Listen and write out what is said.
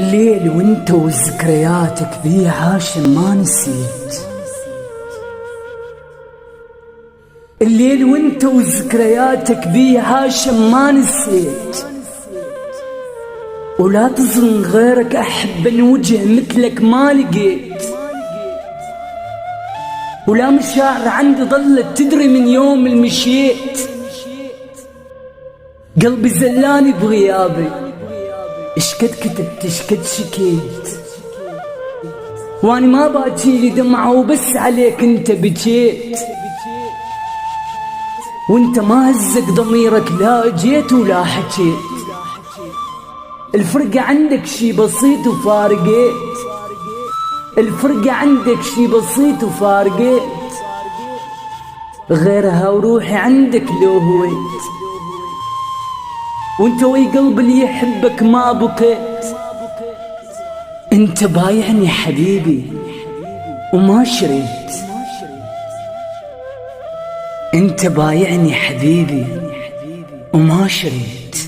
الليل وانت وذكرياتك بيه عاشم ما نسيت. الليل وانت وذكرياتك بيه عاشم ما نسيت. ولا تظن غيرك أحب وجه مثلك ما لقيت. ولا مشاعر عندي ظلت تدري من يوم المشيت. قلبي زلاني بغيابي، اشكد كتبت اشكد شكيت. واني ما باجيلي دمعة وبس عليك انت بجيت. وانت ما هزك ضميرك لا جيت ولا حكيت. الفرقة عندك شي بسيط وفارقيت. الفرقة عندك شي بسيط وفارقيت. غيرها وروحي عندك لو هويت. وانت وي قلبي اللي يحبك ما بقيت. انت بايعني حبيبي وما شريت. انت بايعني حبيبي وما شريت.